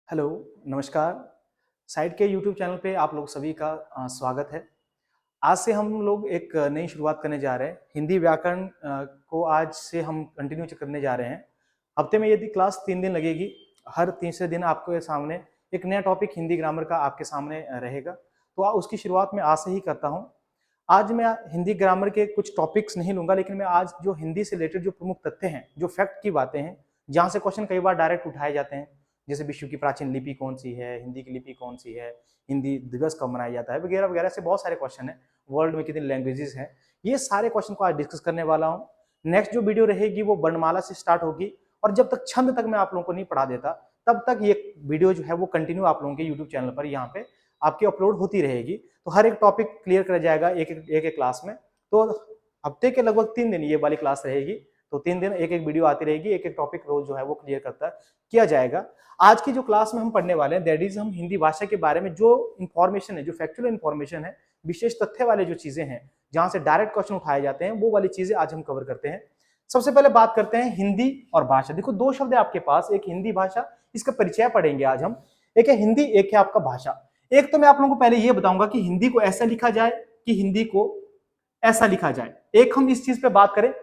Hello, नमस्कार। Site के YouTube channel पे आप लोग सभी का स्वागत है। आज से हम लोग एक नई शुरुआत करने जा रहे हैं। हिंदी व्याकरण को आज से हम कंटिन्यू करने जा रहे हैं। हफ्ते में यदि क्लास 3 दिन लगेगी, हर तीसरे दिन आपको ये सामने एक नया टॉपिक हिंदी ग्रामर का आपके सामने रहेगा। तो उसकी शुरुआत मैं आज से ही करता हूँ। आज मैं हिंदी ग्रामर के कुछ टॉपिक्स नहीं लूंगा, लेकिन मैं आज जो हिंदी से रिलेटेड जो प्रमुख तथ्य हैं, जो फैक्ट की बातें हैं, जहाँ से क्वेश्चन कई बार डायरेक्ट उठाए जाते हैं, जैसे विश्व की प्राचीन लिपि कौन सी है, हिंदी की लिपि कौन सी है, हिंदी दिवस कब मनाया जाता है, वगैरह वगैरह से बहुत सारे क्वेश्चन है। वर्ल्ड में कितनी लैंग्वेजेस हैं, ये सारे क्वेश्चन को आज डिस्कस करने वाला हूँ। नेक्स्ट जो वीडियो रहेगी वो वर्णमाला से स्टार्ट होगी, और जब तक छंद तक मैं आप लोगों को नहीं पढ़ा देता, तब तक ये वीडियो जो है वो कंटिन्यू आप लोगों के यूट्यूब चैनल पर यहाँ पे आपकी अपलोड होती रहेगी। तो हर एक टॉपिक क्लियर कर जाएगा एक एक क्लास में। तो हफ्ते के लगभग 3 दिन ये वाली क्लास रहेगी। तो 3 दिन एक एक वीडियो आती रहेगी, एक एक टॉपिक रोज जो है वो क्लियर करता किया जाएगा। आज की जो क्लास में हम पढ़ने वाले हैं, दैट इज हम हिंदी भाषा के बारे में जो इंफॉर्मेशन है, जो फैक्चुअल इंफॉर्मेशन है, विशेष तथ्य वाले जो चीजें हैं, जहां से डायरेक्ट क्वेश्चन उठाए जाते हैं, वो वाली चीजें आज हम कवर करते हैं। सबसे पहले बात करते हैं हिंदी और भाषा। देखो, दो शब्द है आपके पास, एक हिंदी भाषा, इसका परिचय पढ़ेंगे आज हम। एक है हिंदी, एक है आपका भाषा। एक तो मैं आप लोगों को पहले ये बताऊंगा कि हिंदी को ऐसा लिखा जाए कि हिंदी को ऐसा लिखा जाए। एक हम इस चीज पे बात करें,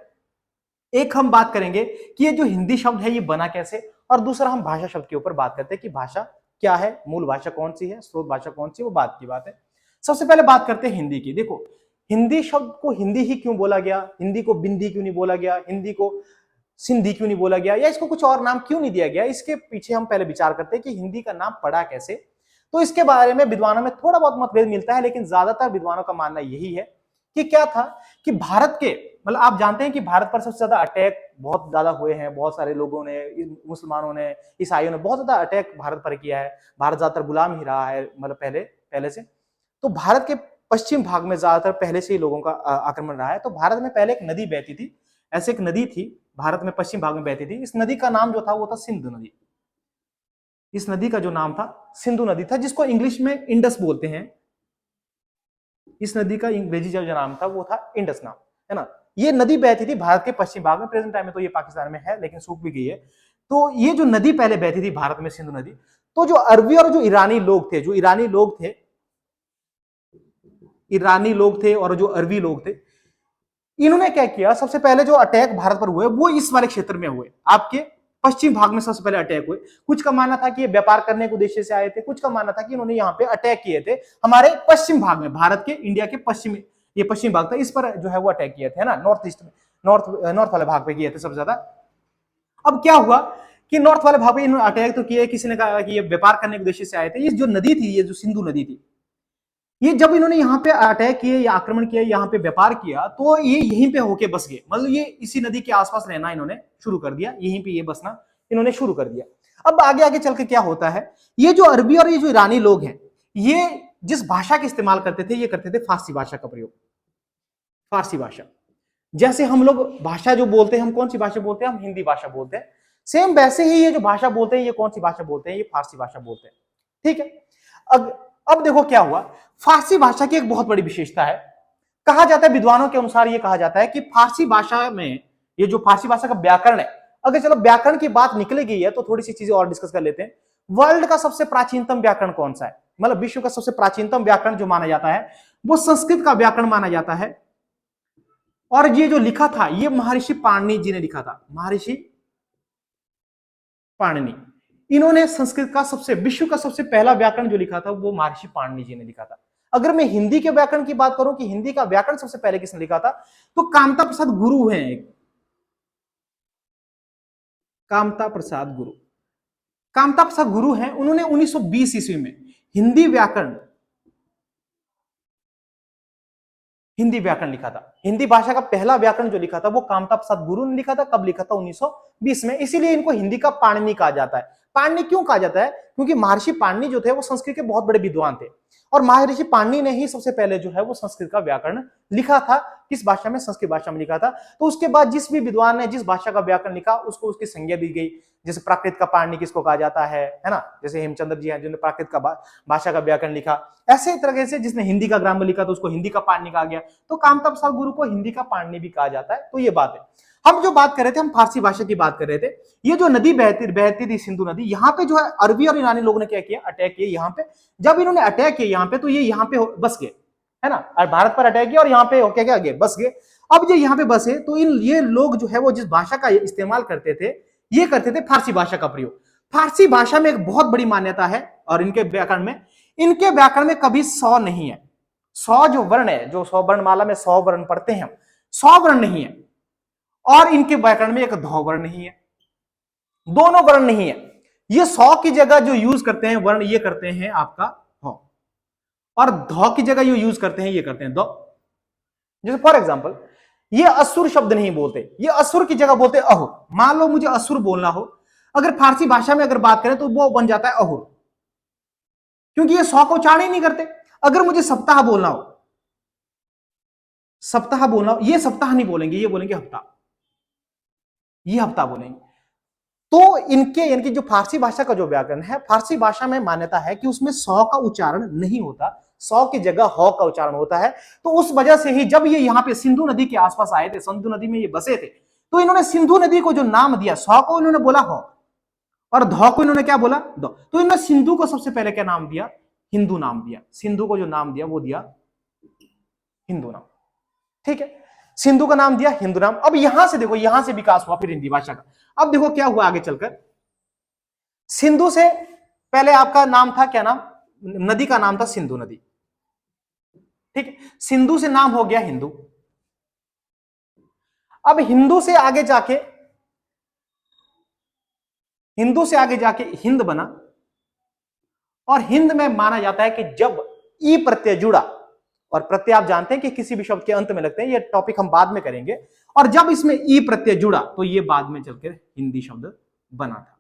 एक हम बात करेंगे कि ये जो हिंदी शब्द है ये बना कैसे, और दूसरा हम भाषा शब्द के ऊपर बात करते हैं कि भाषा क्या है, मूल भाषा कौन सी है, स्रोत भाषा कौन सी है, वो बात की बात है। सबसे पहले बात करते हैं हिंदी की। देखो, हिंदी शब्द को हिंदी ही क्यों बोला गया, हिंदी को बिंदी क्यों नहीं बोला गया, हिंदी को सिंधी क्यों नहीं बोला गया, या इसको कुछ और नाम क्यों नहीं दिया गया, इसके पीछे हम पहले विचार करते हैं कि हिंदी का नाम पड़ा कैसे। तो इसके बारे में विद्वानों में थोड़ा बहुत मतभेद मिलता है, लेकिन ज्यादातर विद्वानों का मानना यही है कि क्या था कि भारत के, मतलब आप जानते हैं कि भारत पर सबसे ज्यादा अटैक बहुत ज्यादा हुए हैं, बहुत सारे लोगों ने, मुसलमानों ने, ईसाइयों ने बहुत ज्यादा अटैक भारत पर किया है। भारत ज्यादातर गुलाम ही रहा है, मतलब पहले से। तो भारत के पश्चिम भाग में ज्यादातर पहले से ही लोगों का आक्रमण रहा है। तो भारत में पहले एक नदी बहती थी, ऐसे एक नदी थी भारत में पश्चिम भाग में बहती थी। इस नदी का नाम जो था वो था सिंधु नदी। इस नदी का जो नाम था सिंधु नदी था, जिसको इंग्लिश में इंडस बोलते हैं। इस नदी का अंग्रेजी जो नाम था वो था इंडस नाम, है ना। ये नदी बहती थी भारत के पश्चिम भाग में। प्रेजेंट टाइम में तो ये पाकिस्तान में है, लेकिन सूख भी गई है। तो ये जो नदी पहले बहती थी भारत में, सिंधु नदी, तो जो अरबी और जो ईरानी लोग थे, ईरानी लोग थे और जो अरबी लोग थे, इन्होंने क्या किया, सबसे पहले जो अटैक भारत पर हुए वो इस वाले क्षेत्र में हुए, आपके पश्चिम भाग में सबसे पहले अटैक हुए। कुछ का मानना था कि ये व्यापार करने के उद्देश्य से आए थे, कुछ का मानना था कि इन्होंने यहाँ पे अटैक किए थे हमारे पश्चिम भाग में, भारत के, इंडिया के पश्चिम, ये पश्चिम भाग था, इस पर जो है वो अटैक किए थे ना, नॉर्थ ईस्ट में, नॉर्थ वाले भाग पे किए थे सबसे ज्यादा। अब क्या हुआ कि नॉर्थ वाले भाग पे इन्होंने अटैक तो किया, किसी ने कहा कि ये व्यापार करने के उद्देश्य से आए थे। ये जो नदी थी, ये जो सिंधु नदी थी, ये जब इन्होंने यहाँ पे अटैक किए या आक्रमण किया, यहाँ पे व्यापार किया, तो ये यहीं पे होके बस गए। मतलब ये इसी नदी के आसपास रहना इन्होंने शुरू कर दिया, यहीं पे ये बसना इन्होंने शुरू कर दिया। अब आगे आगे चल के क्या होता है, ये जो अरबी और ये जो ईरानी लोग हैं, ये जिस भाषा का इस्तेमाल करते थे, ये करते थे फारसी भाषा का प्रयोग। फारसी भाषा, जैसे हम लोग भाषा जो बोलते हैं, हम कौन सी भाषा बोलते हैं, हम हिंदी भाषा बोलते हैं। सेम वैसे ही ये जो भाषा बोलते हैं, ये कौन सी भाषा बोलते हैं, ये फारसी भाषा बोलते हैं। ठीक है। अब देखो क्या हुआ, फारसी भाषा की एक बहुत बड़ी विशेषता है। कहा जाता है, विद्वानों के अनुसार ये कहा जाता है कि फारसी भाषा में, ये जो फारसी भाषा का व्याकरण है, अगर चलो व्याकरण की बात निकल गई है तो थोड़ी सी चीजें और डिस्कस कर लेते हैं। वर्ल्ड का सबसे प्राचीनतम व्याकरण कौन सा है, मतलब विश्व का सबसे प्राचीनतम व्याकरण जो माना जाता है, वो संस्कृत का व्याकरण माना जाता है। और ये जो लिखा था, ये महर्षि पाणिनि जी ने लिखा था। महर्षि पाणिनि, इन्होंने संस्कृत का सबसे, विश्व का सबसे पहला व्याकरण जो लिखा था वो महर्षि पाणिनि जी ने लिखा था। अगर मैं हिंदी के व्याकरण की बात करूं कि हिंदी का व्याकरण सबसे पहले किसने लिखा था, तो कामता प्रसाद गुरु हैं एक। कामता प्रसाद गुरु, कामता प्रसाद गुरु हैं, उन्होंने 1920 ईस्वी में हिंदी व्याकरण लिखा था। हिंदी भाषा का पहला व्याकरण जो लिखा था वो कामता प्रसाद गुरु ने लिखा था। कब लिखा था, 1920 में। इसीलिए इनको हिंदी का पाणिनि कहा जाता है। पाणिनि क्यों कहा जाता है, क्योंकि महर्षि पाणिनि जो थे वो संस्कृत के बहुत बड़े विद्वान थे, और महर्षि पाणिनि ने ही सबसे पहले जो है वो संस्कृत का व्याकरण लिखा था। किस भाषा में, संस्कृत भाषा में लिखा था। तो उसके बाद जिस भी विद्वान ने जिस भाषा का व्याकरण लिखा, उसको उसकी संज्ञा दी गई। जैसे प्राकृत का पाणिनि किसको कहा जाता है ना, जैसे हेमचंद्र जी हैं जिन्होंने प्राकृत का भाषा का व्याकरण लिखा। ऐसे तरह से जिसने हिंदी का ग्रामर लिखा तो उसको हिंदी का पाणिनि कहा गया। तो कामता प्रसाद गुरु को हिंदी का पाणिनि भी कहा जाता है। तो ये बात है। हम जो बात कर रहे थे, हम फारसी भाषा की बात कर रहे थे। ये जो नदी बहती थी सिंधु नदी, यहाँ पे जो है अरबी और ईरानी लोगों ने क्या किया, अटैक किया यहाँ पे। जब इन्होंने अटैक किया यहाँ पे तो ये यहाँ पे बस गए, है ना, और भारत पर अटैक किया और यहाँ पे क्या क्या गए, बस गए। अब जो यहाँ पे बसे तो ये लोग जो है वो जिस भाषा का इस्तेमाल करते थे, ये करते थे फारसी भाषा का प्रयोग। फारसी भाषा में एक बहुत बड़ी मान्यता है, और इनके व्याकरण में कभी 100 नहीं है। 100 जो वर्ण है, जो 100 वर्णमाला में 100 वर्ण पढ़ते हैं, 100 वर्ण नहीं है। और इनके व्याकरण में एक धौ वर्ण नहीं है, दोनों वर्ण नहीं है। ये 100 की जगह जो यूज करते हैं वर्ण, ये करते हैं आपका हौ, और धौ की जगह ये यूज करते हैं, ये करते हैं दौ। जैसे फॉर एग्जाम्पल, ये असुर शब्द नहीं बोलते, ये असुर की जगह बोलते अहुर। मान लो मुझे असुर बोलना हो, अगर फारसी भाषा में अगर बात करें तो वो बन जाता है अहुर, क्योंकि ये 100 को उच्चारण ही नहीं करते। अगर मुझे सप्ताह बोलना हो, ये सप्ताह नहीं बोलेंगे, ये बोलेंगे हफ्ता, ये हफ्ता बोलेंगे। तो इनके जो फारसी भाषा का जो व्याकरण है, फारसी भाषा में मान्यता है कि उसमें 100 का उच्चारण नहीं होता, 100 की जगह हौ का उच्चारण होता है। तो उस वजह से ही जब ये यहाँ पे सिंधु नदी के आसपास आए थे, सिंधु नदी में ये बसे थे, तो इन्होंने सिंधु नदी को जो नाम दिया, 100 को इन्होंने बोला हौ, और धौ को इन्होंने क्या बोला, दौ। तो इन्होंने सिंधु को सबसे पहले क्या नाम दिया, हिंदू नाम दिया। सिंधु को जो नाम दिया वो दिया हिंदू नाम, ठीक है, सिंधु का नाम दिया हिंदू नाम। अब यहां से देखो, यहां से विकास हुआ फिर हिंदी भाषा का। अब देखो क्या हुआ आगे चलकर, सिंधु से पहले आपका नाम था क्या नाम, नदी का नाम था सिंधु नदी, ठीक है, सिंधु से नाम हो गया हिंदू। अब हिंदू से आगे जाके हिंद बना, और हिंद में माना जाता है कि जब ई प्रत्यय जुड़ा, और प्रत्यय आप जानते हैं कि किसी भी शब्द के अंत में लगते हैं, ये टॉपिक हम बाद में करेंगे, और जब इसमें ई प्रत्यय जुड़ा तो ये बाद में चलकर हिंदी शब्द बना था,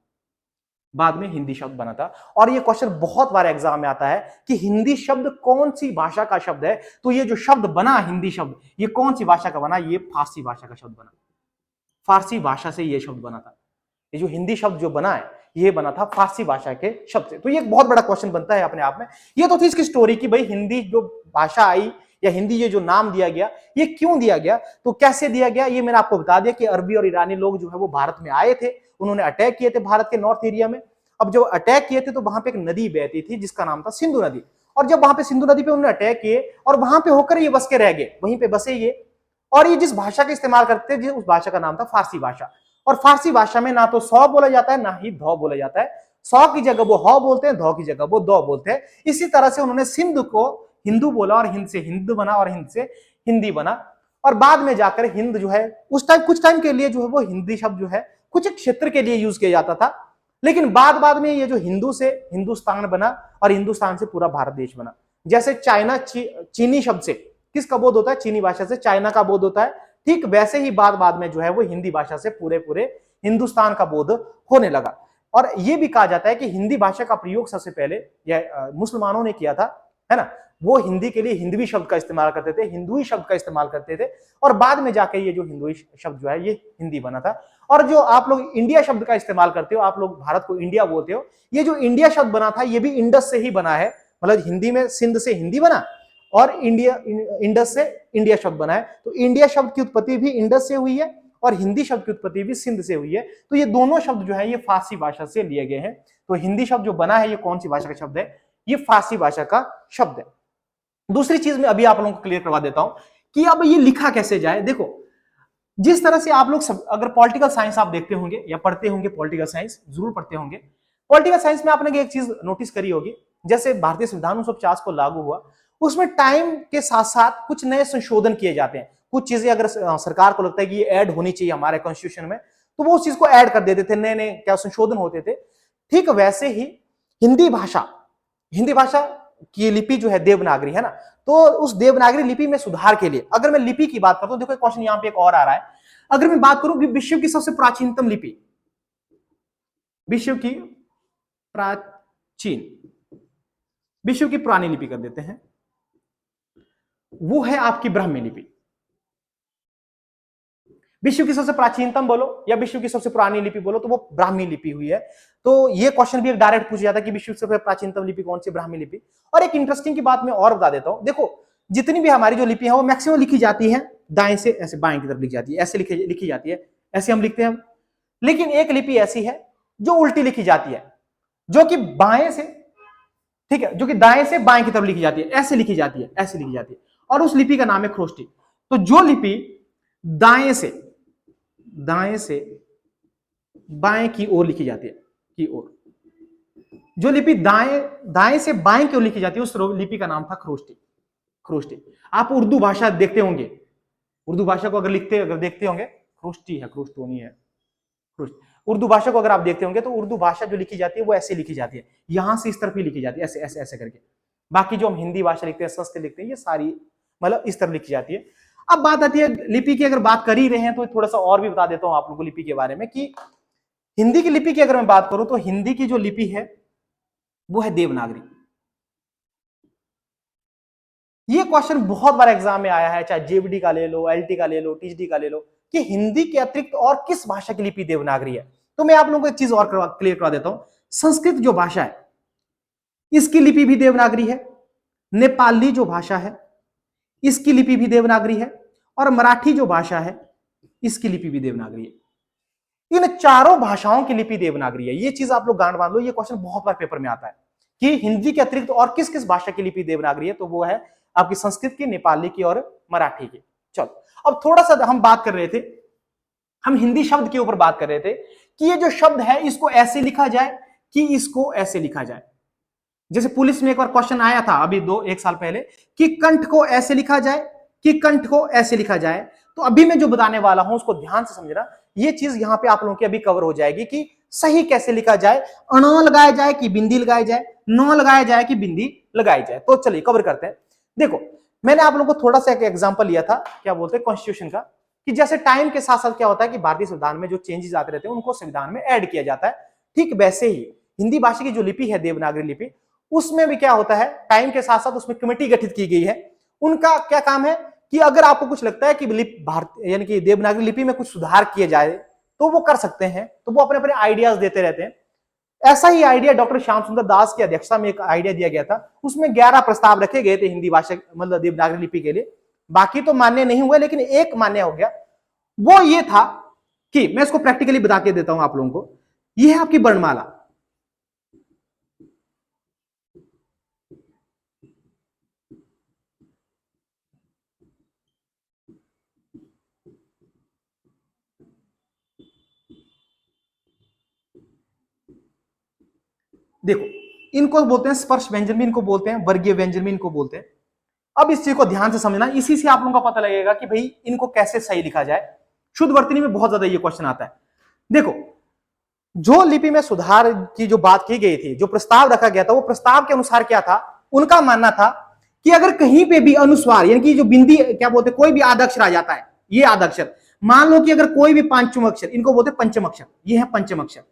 बाद में हिंदी शब्द बना था। और ये क्वेश्चन बहुत बार एग्जाम में आता है कि हिंदी शब्द कौन सी भाषा का शब्द है, तो ये जो शब्द बना हिंदी शब्द, ये कौन सी भाषा का बना, ये फारसी भाषा का शब्द बना, फारसी भाषा से ये शब्द बना था। ये जो हिंदी शब्द जो बना है, ये बना था फारसी भाषा के शब्द से। तो ये एक बहुत बड़ा क्वेश्चन बनता है अपने आप में। ये तो थी इसकी स्टोरी कि भाई हिंदी जो भाषा आई, या हिंदी ये जो नाम दिया गया, ये क्यों दिया गया, तो कैसे दिया गया, ये मैंने आपको बता दिया कि अरबी और ईरानी लोग जो है वो भारत में आए थे, उन्होंने अटैक किए थे भारत के नॉर्थ एरिया में। अब जो अटैक किए थे तो वहां पे एक नदी बहती थी जिसका नाम था सिंधु नदी, और जब वहां पे सिंधु नदी पे उन्होंने अटैक किए और वहां पे होकर ये बस के रह गए, वहीं पे बसे ये। और ये जिस भाषा का इस्तेमाल करते थे, उस भाषा का नाम था फारसी भाषा। और फारसी भाषा में ना तो 100 बोला जाता है, ना ही धौ बोला जाता है। 100 की जगह वो हौ बोलते हैं, धौ की जगह वो दौ बोलते हैं। इसी तरह से उन्होंने सिंध को हिंदू बोला, और हिंद से हिंद बना, और हिंद से हिंदी बना। और बाद में जाकर हिंद जो है, उस टाइम कुछ टाइम के लिए जो है वो हिंदी शब्द जो है कुछ क्षेत्र के लिए यूज किया जाता था, लेकिन बाद में ये जो हिंदू से हिंदुस्तान बना, और हिंदुस्तान से पूरा भारत देश बना। जैसे चाइना चीनी शब्द से किसका बोध होता है, चीनी भाषा से चाइना का बोध होता है, ठीक वैसे ही बाद में जो है वो हिंदी भाषा से पूरे हिंदुस्तान का बोध होने लगा। और ये भी कहा जाता है कि हिंदी भाषा का प्रयोग सबसे पहले मुसलमानों ने किया था, है ना। वो हिंदी के लिए हिंदवी शब्द का इस्तेमाल करते थे, हिंदुई शब्द का इस्तेमाल करते थे, और बाद में जाके ये जो हिंदुई शब्द जो है ये हिंदी बना था। और जो आप लोग इंडिया शब्द का इस्तेमाल करते हो, आप लोग भारत को इंडिया बोलते हो, ये जो इंडिया शब्द बना था ये भी इंडस से ही बना है। मतलब हिंदी में सिंध से हिंदी बना, और इंडस से इंडिया शब्द बना है। तो इंडिया शब्द की उत्पत्ति भी इंडस से हुई है, और हिंदी शब्द की उत्पत्ति भी सिंध से हुई है। तो ये दोनों शब्द जो है ये फारसी भाषा से लिए गए हैं। तो हिंदी शब्द जो बना है ये कौन सी भाषा का शब्द है, ये फारसी भाषा का शब्द है। दूसरी चीज मैं अभी आप लोगों को क्लियर करवा देता हूं कि अब ये लिखा कैसे जाए। देखो, जिस तरह से आप लोग अगर पॉलिटिकल साइंस आप देखते होंगे या पढ़ते होंगे, पॉलिटिकल साइंस जरूर पढ़ते होंगे। पॉलिटिकल साइंस में आपने एक चीज नोटिस करी होगी, जैसे भारतीय संविधान 1950 को लागू हुआ, उसमें टाइम के साथ साथ कुछ नए संशोधन किए जाते हैं। कुछ चीजें अगर सरकार को लगता है कि ये ऐड होनी चाहिए हमारे कॉन्स्टिट्यूशन में, तो वो उस चीज को ऐड कर देते थे, नए नए क्या संशोधन होते थे। ठीक वैसे ही हिंदी भाषा की लिपि जो है देवनागरी है ना, तो उस देवनागरी लिपि में सुधार के लिए अगर मैं लिपि की बात करता हूं, देखो क्वेश्चन यहां पे एक और आ रहा है। अगर मैं बात करूं विश्व की सबसे प्राचीनतम लिपि, विश्व की पुरानी लिपि कर देते हैं, वो है आपकी ब्राह्मी लिपि। विश्व की सबसे प्राचीनतम बोलो या विश्व की सबसे पुरानी लिपि बोलो, तो वो ब्राह्मी लिपि हुई है। तो ये क्वेश्चन भी एक डायरेक्ट पूछा जाता है कि विश्व की सबसे प्राचीनतम लिपि कौन सी, ब्राह्मी लिपि। और एक इंटरेस्टिंग की बात मैं और बता देता हूं, देखो जितनी भी हमारी जो लिपि है वो मैक्सिमम लिखी जाती है दाएं से ऐसे बाएं की तरफ लिखी जाती है, ऐसे लिखी जाती है, ऐसे हम लिखते हैं। लेकिन एक लिपि ऐसी है जो उल्टी लिखी जाती है, जो कि बाएं से, ठीक है, जो कि दाएं से बाएं की तरफ लिखी जाती है, ऐसे लिखी जाती है, ऐसे लिखी जाती है, और उस लिपि का नाम है खरोष्टी। तो जो लिपि दाएं से बाएं की ओर लिखी जाती है, की ओर, जो लिपि दाएं से बाएं की ओर लिखी जाती है, उस लिपि का नाम था खरोष्टी। खरोष्टी। आप उर्दू भाषा देखते होंगे, उर्दू भाषा को अगर देखते होंगे, खरोष्टी है, खरोष्टोनी है, उर्दू भाषा को अगर आप देखते होंगे तो उर्दू भाषा जो लिखी जाती है वो ऐसे लिखी जाती है, यहां से इस तरफ ही लिखी जाती है, ऐसे ऐसे ऐसे करके। बाकी जो हम हिंदी भाषा लिखते हैं, संस्कृत लिखते हैं, ये सारी मतलब इस तरफ लिखी जाती है। अब बात आती है लिपि की, अगर बात कर ही रहे हैं तो थोड़ा सा और भी बता देता हूं आप लोगों को लिपि के बारे में, कि हिंदी की लिपि की अगर मैं बात करूं तो हिंदी की जो लिपि है वो है देवनागरी। ये क्वेश्चन बहुत बार एग्जाम में आया है, चाहे जेबीडी का ले लो, एलटी का ले लो, टीजीडी का ले लो, कि हिंदी के अतिरिक्त और किस भाषा की लिपि देवनागरी है। तो मैं आप लोगों को एक चीज और क्लियर करवा देता हूं, संस्कृत जो भाषा है इसकी लिपि भी देवनागरी है, नेपाली जो भाषा है इसकी लिपि भी देवनागरी है, और मराठी जो भाषा है इसकी लिपि भी देवनागरी है। इन चारों भाषाओं की लिपि देवनागरी है। ये चीज आप लोग गांठ बांध लो, ये क्वेश्चन बहुत बार पेपर में आता है कि हिंदी के अतिरिक्त और किस किस भाषा की लिपि देवनागरी है, तो वो है आपकी संस्कृत की, नेपाली की और मराठी की। चलो अब थोड़ा सा हम बात कर रहे थे, हम हिंदी शब्द के ऊपर बात कर रहे थे कि ये जो शब्द है इसको ऐसे लिखा जाए कि इसको ऐसे लिखा जाए। जैसे पुलिस में एक बार क्वेश्चन आया था अभी एक साल पहले, कि कंठ को ऐसे लिखा जाए कि कंठ को ऐसे लिखा जाए। तो अभी मैं जो बताने वाला हूं उसको ध्यान से समझना, ये चीज यहां पे आप लोगों की अभी कवर हो जाएगी कि सही कैसे लिखा जाए, अण लगाया जाए कि बिंदी लगाई जाए, न लगाया जाए कि बिंदी लगाई जाए। तो चलिए कवर करते हैं। देखो मैंने आप लोगों को थोड़ा सा एक एग्जांपल लिया था, क्या बोलते हैं, कॉन्स्टिट्यूशन का, कि जैसे टाइम के साथ साथ क्या होता है कि भारतीय संविधान में जो चेंजेस आते रहते हैं उनको संविधान में ऐड किया जाता है। ठीक वैसे ही हिंदी भाषा की जो लिपि है देवनागरी लिपि, उसमें भी क्या होता है, टाइम के साथ साथ उसमें कमेटी गठित की गई है। उनका क्या काम है कि अगर आपको कुछ लगता है कि भारतीय यानी कि देवनागरी लिपि में कुछ सुधार किए जाए तो वो कर सकते हैं, तो वो अपने अपने आइडियाज देते रहते हैं। ऐसा ही आइडिया डॉक्टर श्याम सुंदर दास की अध्यक्षता में एक आइडिया दिया गया था, उसमें 11 प्रस्ताव रखे गए थे हिंदी भाषा मतलब देवनागरी लिपि के लिए। बाकी तो मान्य नहीं हुए, लेकिन एक मान्य हो गया। वो ये था कि मैं इसको प्रैक्टिकली बता के देता हूं आप लोगों को। ये है आपकी वर्णमाला, देखो इनको बोलते हैं स्पर्श व्यंजन भी इनको बोलते हैं, वर्गीय व्यंजन भी इनको बोलते हैं। अब इस चीज को ध्यान से समझना, इसी से आप लोगों का पता लगेगा कि भाई इनको कैसे सही लिखा जाए। शुद्ध वर्तनी में बहुत ज्यादा ये क्वेश्चन आता है। देखो जो लिपि में सुधार की जो बात की गई थी, जो प्रस्ताव रखा गया था, वो प्रस्ताव के अनुसार क्या था, उनका मानना था कि अगर कहीं पे भी अनुस्वार यानी कि जो बिंदी क्या बोलते हैं, कोई भी आधा अक्षर आ जाता है, ये आधा अक्षर, मान लो कि अगर कोई भी पांचम अक्षर, इनको बोलते हैं पंचम अक्षर, ये है पंचम अक्षर,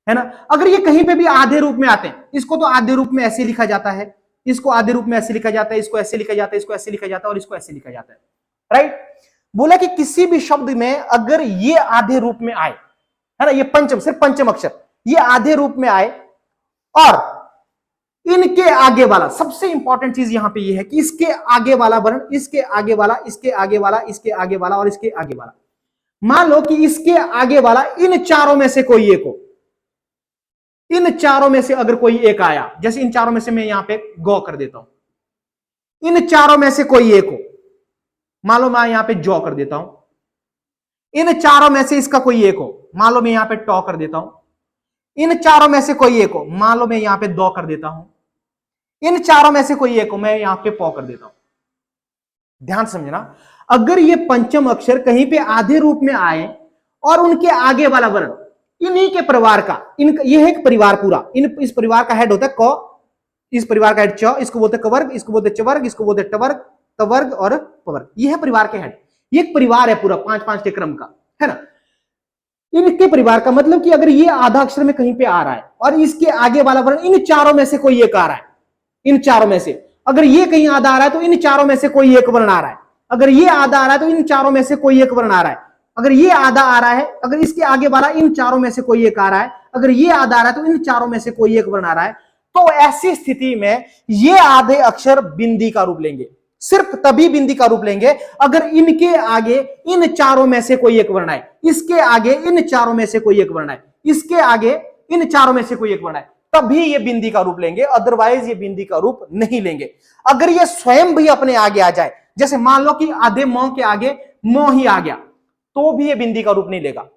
है ना, अगर ये कहीं पे भी आधे रूप में आते हैं, इसको तो आधे रूप में ऐसे लिखा जाता है, इसको आधे रूप में ऐसे लिखा जाता है, इसको ऐसे लिखा जाता है, इसको ऐसे लिखा जाता है, और इसको ऐसे लिखा जाता है, राइट। बोला कि किसी भी शब्द में अगर ये आधे रूप में आए, है ना, ये पंचम, सिर्फ पंचम अक्षर ये आधे रूप में आए, और इनके आगे वाला, सबसे इंपॉर्टेंट चीज यहां पे ये है कि इसके आगे वाला वर्ण, इसके आगे वाला, इसके आगे वाला, इसके आगे वाला और इसके आगे वाला, मान लो कि इसके आगे वाला इन चारों में से कोई एक हो, इन चारों में से अगर कोई एक आया, जैसे इन चारों में से मैं यहां पे गौ कर देता हूं, इन चारों में से कोई एक हो, मान लो मैं यहां पे जौ कर देता हूं, इन चारों में से इसका कोई एक हो, मान लो मैं यहां पे टॉ कर देता हूं, इन चारों में से कोई एक हो, मान लो मैं यहां पे दो कर देता हूं, इन चारों में से कोई एक हो, मैं यहां पे पौ कर देता हूं। ध्यान समझना, अगर ये पंचम अक्षर कहीं पे आधे रूप में आए और उनके आगे वाला वर्ण इन्हीं के परिवार का, इनका ये है एक परिवार पूरा, इस परिवार का हेड होता है क, इस परिवार का हेड च, इसको बोलते हैं कवर्ग, इसको बोलते हैं चवर्ग, इसको बोलते हैं टवर्ग, तवर्ग और पवर्ग, ये है परिवार के हेड। ये एक परिवार है पूरा 5-5 के क्रम का, है ना। इनके परिवार का मतलब कि अगर ये आधा अक्षर में कहीं पे आ रहा है और इसके आगे वाला वर्ण इन चारों में से कोई एक आ रहा है, इन चारों में से अगर ये कहीं आधा आ रहा है तो इन चारों में से कोई एक वर्ण आ रहा है, अगर ये आधा आ रहा है तो इन चारों में से कोई एक वर्ण आ रहा है, अगर ये आधा आ रहा है, अगर इसके आगे वाला इन चारों में से कोई एक आ रहा है, अगर ये आधा आ रहा है तो इन चारों में से कोई एक वर्ण आ रहा है, तो ऐसी स्थिति में ये आधे अक्षर बिंदी का रूप लेंगे। सिर्फ तभी बिंदी का रूप लेंगे अगर इनके आगे इन चारों में से कोई एक वर्ण आए, इसके आगे इन चारों में से कोई एक वर्ण आए, इसके आगे इन चारों में से कोई एक वर्ण आए, तभी ये बिंदी का रूप लेंगे, अदरवाइज ये बिंदी का रूप नहीं लेंगे। अगर ये स्वयं भी अपने आगे आ जाए, जैसे मान लो कि आधे म के आगे म ही आ गया, तो भी ये बिंदी का रूप नहीं लेगा।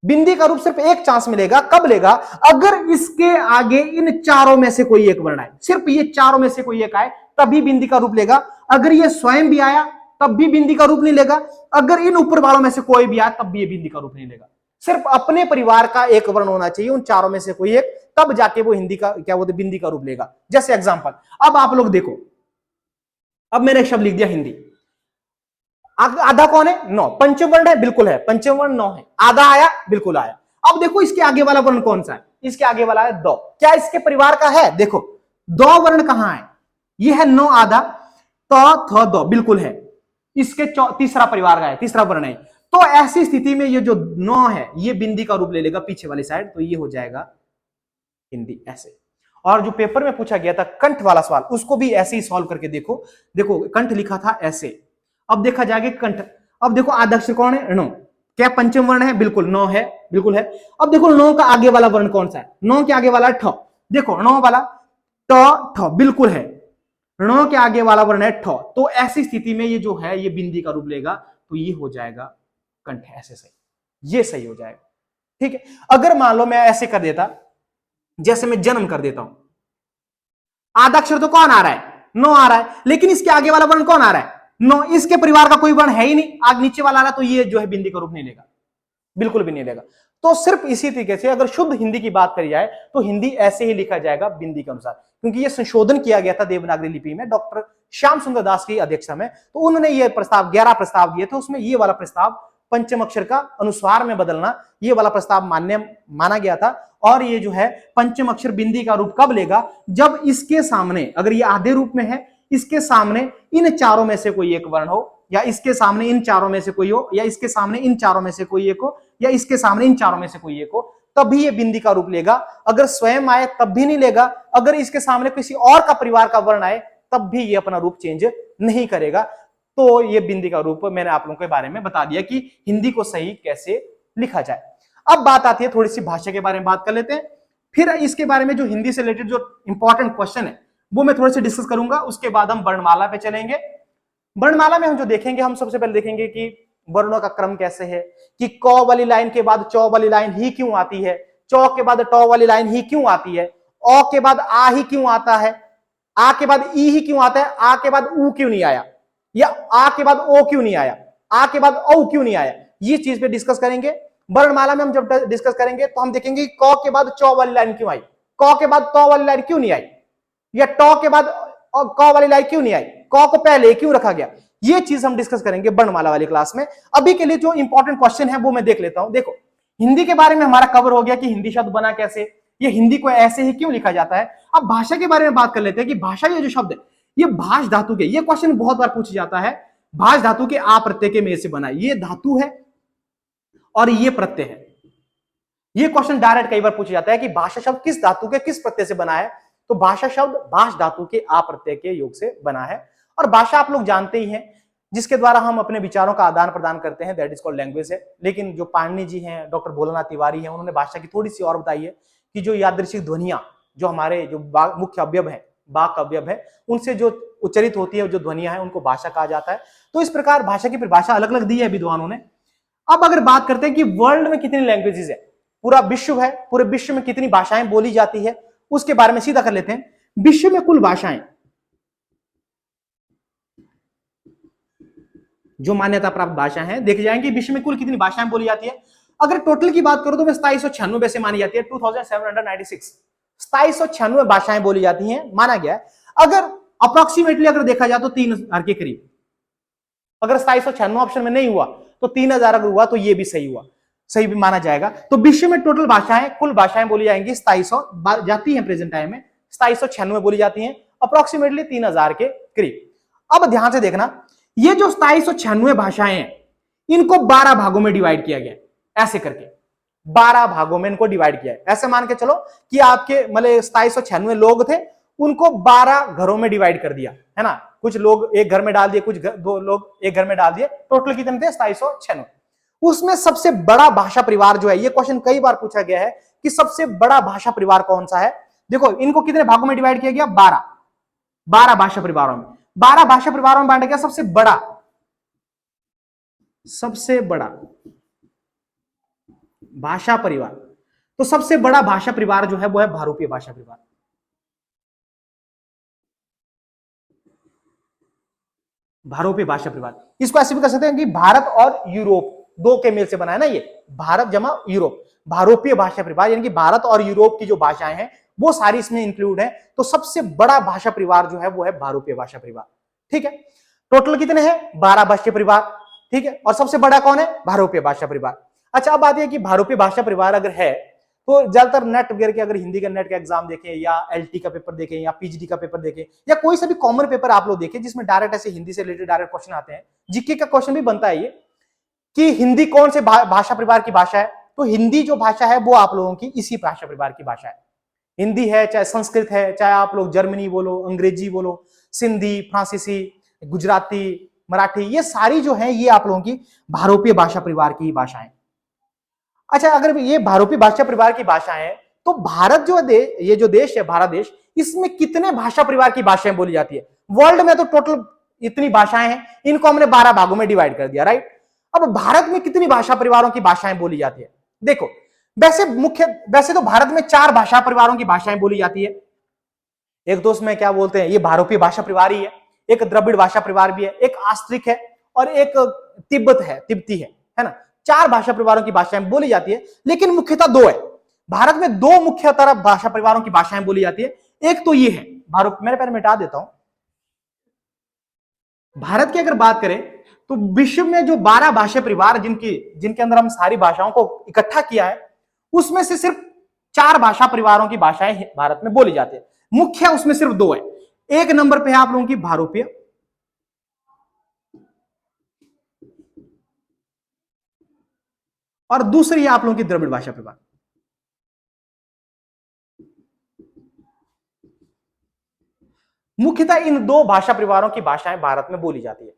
बिंदी का रूप सिर्फ एक चांस मिलेगा, कब लेगा? अगर इसके आगे इन चारों में से कोई एक वर्ण आए, सिर्फ ये चारों में से कोई एक आए तभी बिंदी का रूप लेगा। अगर ये स्वयं भी आया तब भी बिंदी का रूप नहीं लेगा। अगर इन ऊपर वालों में से कोई भी आया तब भी ये बिंदी का रूप नहीं लेगा। सिर्फ अपने परिवार का एक वर्ण होना चाहिए, उन चारों में से कोई एक, तब जाके वो हिंदी का क्या बोलते बिंदी का रूप लेगा। जैसे एग्जांपल, अब आप लोग देखो, अब मैंने एक शब्द लिख दिया हिंदी, आधा कौन है? नौ। पंचम वर्ण है? बिल्कुल है, पंचम वर्ण नौ है। आधा आया? बिल्कुल आया। अब देखो इसके आगे वाला वर्ण कौन सा है? इसके आगे वाला है दो। क्या इसके परिवार का है? देखो दो वर्ण कहां है? ये है नौ आधा, तो थ दो, बिल्कुल है, इसके तीसरा परिवार का है, तीसरा वर्ण है। तो ऐसी स्थिति में ये जो नौ है ये बिंदी का रूप ले लेगा पीछे वाली साइड, तो ये हो जाएगा हिंदी ऐसे। और जो पेपर में पूछा गया था कंठ वाला सवाल, उसको भी ऐसे ही सॉल्व करके देखो। देखो कंठ लिखा था ऐसे, अब देखा जाएगा कंठ। अब देखो आधा अक्षर कौन है? नो। क्या पंचम वर्ण है? बिल्कुल नौ है, बिल्कुल है। अब देखो नौ का आगे वाला वर्ण कौन सा है? नौ के आगे वाला ठ। देखो नौ वाला ट ठ, बिल्कुल है। ण के आगे वाला वर्ण है ठ, तो ऐसी स्थिति में ये जो है ये बिंदी का रूप लेगा, तो ये हो जाएगा कंठ ऐसे सही, ये सही हो जाएगा। ठीक है। अगर मान लो मैं ऐसे कर देता, जैसे मैं जन्म कर देता हूं, आधा अक्षर तो कौन आ रहा है? नो आ रहा है, लेकिन इसके आगे वाला वर्ण कौन आ रहा है? नो। इसके परिवार का कोई वर्ण है ही नहीं, आग नीचे वाला आ रहा, तो ये जो है बिंदी का रूप नहीं लेगा, बिल्कुल भी नहीं लेगा। तो सिर्फ इसी तरीके से अगर शुद्ध हिंदी की बात करी जाए तो हिंदी ऐसे ही लिखा जाएगा बिंदी के अनुसार, क्योंकि ये संशोधन किया गया था देवनागरी लिपि में डॉक्टर श्याम सुंदर दास की अध्यक्षता में। तो उन्होंने ये प्रस्ताव 11 प्रस्ताव दिए थे, उसमें ये वाला प्रस्ताव पंचम अक्षर का अनुस्वार में बदलना, ये वाला प्रस्ताव मान्य माना गया था। और ये जो है पंचम अक्षर बिंदी का रूप कब लेगा? जब इसके सामने, अगर ये आधे रूप में है, इसके सामने इन चारों में से कोई एक वर्ण हो, या इसके सामने इन चारों में से कोई हो, या इसके सामने इन चारों में से कोई एक हो, या इसके सामने इन चारों में से कोई एक हो, तभी ये बिंदी का रूप लेगा। अगर स्वयं आए तब भी नहीं लेगा। अगर इसके सामने किसी और का परिवार का वर्ण आए तब भी ये अपना रूप चेंज नहीं करेगा। तो ये बिंदी का रूप मैंने आप लोगों के बारे में बता दिया कि हिंदी को सही कैसे लिखा जाए। अब बात आती है थोड़ी सी भाषा के बारे में बात कर लेते हैं, फिर इसके बारे में जो हिंदी से रिलेटेड जो इंपॉर्टेंट क्वेश्चन है वो मैं थोड़े से डिस्कस करूंगा। उसके बाद हम वर्णमाला पे चलेंगे। वर्णमाला में हम जो देखेंगे, हम सबसे पहले देखेंगे कि वर्णों का क्रम कैसे है, कि क वाली लाइन के बाद चौ वाली लाइन ही क्यों आती है, चौ के बाद ट वाली लाइन ही क्यों आती है, औ के बाद आ ही क्यों आता है, आ के बाद ई ही क्यों आता है, आ के बाद ऊ क्यों नहीं आया, या आ के बाद ओ क्यों नहीं आया, आ के बाद औ क्यों नहीं आया। ये चीज पे डिस्कस करेंगे। वर्णमाला में हम जब डिस्कस करेंगे तो हम देखेंगे क के बाद चौ वाली लाइन क्यों आई, क के बाद त वाली लाइन क्यों नहीं आई, या ट के बाद क वाली लाइन क्यों नहीं आई, क को पहले क्यों रखा गया। ये चीज हम डिस्कस करेंगे वर्णमाला वाली क्लास में। अभी के लिए जो इंपॉर्टेंट क्वेश्चन है वो मैं देख लेता हूं। देखो हिंदी के बारे में हमारा कवर हो गया कि हिंदी शब्द बना कैसे, ये हिंदी को ऐसे ही क्यों लिखा जाता है। अब भाषा के बारे में बात कर लेते हैं कि भाषा ये जो शब्द है ये भाष धातु के, ये क्वेश्चन बहुत बार पूछा जाता है, भाष धातु के आ प्रत्यय के मेल से बना है। ये धातु है और ये प्रत्यय है। ये क्वेश्चन डायरेक्ट कई बार पूछा जाता है कि भाषा शब्द किस धातु के किस प्रत्यय से बना है। तो भाषा शब्द भाष धातु के आ प्रत्यय के योग से बना है। और भाषा आप लोग जानते ही हैं, जिसके द्वारा हम अपने विचारों का आदान प्रदान करते हैं, दैट इज कॉल्ड लैंग्वेज है। लेकिन जो पाणिनि जी हैं, डॉक्टर भोलानाथ तिवारी हैं, उन्होंने भाषा की थोड़ी सी और बताई है कि जो यादृच्छिक ध्वनियां जो हमारे जो मुख्य अवयव है, वाक अवयव है, उनसे जो उच्चरित होती है जो ध्वनियां हैं उनको भाषा कहा जाता है। तो इस प्रकार भाषा की परिभाषा अलग अलग दी है विद्वानों ने। अब अगर बात करते हैं कि वर्ल्ड में कितनी लैंग्वेजेस है, पूरा विश्व है, पूरे विश्व में कितनी भाषाएं बोली जाती है, उसके बारे में सीधा कर लेते हैं। विश्व में कुल भाषाएं जो मान्यता प्राप्त भाषा हैं, देख जाएंगे विश्व में कुल कितनी भाषाएं बोली जाती है। अगर टोटल की बात करो तो 2796 से मानी जाती है, 2796 2796 भाषाएं बोली जाती हैं माना गया है। अगर अप्रोक्सीमेटली अगर देखा जाए तो 3000 के करीब, अगर 2796 ऑप्शन में नहीं हुआ तो 3000 अगर हुआ तो ये भी सही हुआ, सही भी माना जाएगा। तो विश्व में टोटल भाषाएं कुल भाषाएं बोली जाएंगी 2700 जाती हैं, प्रेजेंट टाइम में 2796 बोली जाती हैं, अप्रोक्सीमेटली 3000 के करीब। अब ध्यान से देखना, ये जो 2796 भाषाएं हैं इनको 12 भागों में डिवाइड किया गया, ऐसे करके 12 भागों में इनको डिवाइड किया है। ऐसे मान के चलो कि आपके मतलब 2796 लोग थे, उनको 12 घरों में डिवाइड कर दिया है ना, कुछ लोग एक घर में डाल दिए, कुछ दो लोग एक घर में डाल दिए, टोटल कितने थे 2796। उसमें सबसे बड़ा भाषा परिवार जो है, ये क्वेश्चन कई बार पूछा गया है कि सबसे बड़ा भाषा परिवार कौन सा है। देखो इनको कितने भागों में डिवाइड किया गया, 12 भाषा परिवारों में, 12 भाषा परिवारों में बांटा गया। सबसे बड़ा भाषा परिवार, तो सबसे बड़ा भाषा परिवार जो है वो है भारोपीय भाषा परिवार। भारोपीय भाषा परिवार, इसको ऐसे भी कर सकते हैं कि भारत और यूरोप दो के मेल से बना है ना, ये भारत जमा यूरोप, भारोपीय भाषा परिवार, यानी कि भारत और यूरोप की जो भाषाएं हैं वो सारी इसमें इंक्लूड है। तो सबसे बड़ा भाषा परिवार जो है वो है भारोपीय भाषा परिवार। ठीक है, टोटल कितने हैं, 12 भाषा परिवार। ठीक है, और सबसे बड़ा कौन है, भारोपीय भाषा परिवार। अच्छा, अब बात यह कि भारोपीय भाषा परिवार अगर है तो ज्यादातर नेट वगैरह के, अगर हिंदी का नेट का एग्जाम देखें या एलटी का पेपर देखें या पीजीडी का पेपर देखें या कोई सा भी कॉमन पेपर आप लोग देखें जिसमें डायरेक्ट ऐसे हिंदी से रिलेटेड डायरेक्ट क्वेश्चन आते हैं, जीके का क्वेश्चन भी बनता है ये कि हिंदी कौन से भाषा परिवार की भाषा है। तो हिंदी जो भाषा है वो आप लोगों की इसी भाषा परिवार की भाषा है। हिंदी है, चाहे संस्कृत है, चाहे आप लोग जर्मनी बोलो, अंग्रेजी बोलो, सिंधी, फ्रांसीसी, गुजराती, मराठी, ये सारी जो है ये आप लोगों की भारोपीय भाषा परिवार की भाषाएं। अच्छा, अगर ये भारोपीय भाषा परिवार की भाषा है तो भारत जो ये जो देश है भारत देश, इसमें कितने भाषा परिवार की भाषाएं बोली जाती है। वर्ल्ड में तो टोटल इतनी भाषाएं हैं, इनको हमने 12 भागों में डिवाइड कर दिया, राइट। अब भारत में कितनी भाषा परिवारों की भाषाएं बोली जाती है, देखो वैसे तो भारत में 4 भाषा परिवारों की भाषाएं बोली जाती है। एक तो उसमें क्या बोलते हैं, ये भारोपीय भाषा परिवार ही है, एक द्रविड़ भाषा परिवार भी है, एक आस्त्रिक है और एक तिब्बती है ना। 4 भाषा परिवारों की भाषाएं बोली जाती है, लेकिन मुख्यतः 2 है। भारत में 2 मुख्य तरह भाषा परिवारों की भाषाएं बोली जाती है। एक तो ये है भारत, मैंने पहले मिटा देता हूं। भारत की अगर बात करें तो विश्व में जो 12 भाषा परिवार जिनके अंदर हम सारी भाषाओं को इकट्ठा किया है, उसमें से सिर्फ 4 भाषा परिवारों की भाषाएं भारत में बोली जाती है। मुख्य उसमें सिर्फ 2 है। एक नंबर पे है आप लोगों की भारोपीय और दूसरी है आप लोगों की द्रविड़ भाषा परिवार। मुख्यतः इन 2 भाषा परिवारों की भाषाएं भारत में बोली जाती है।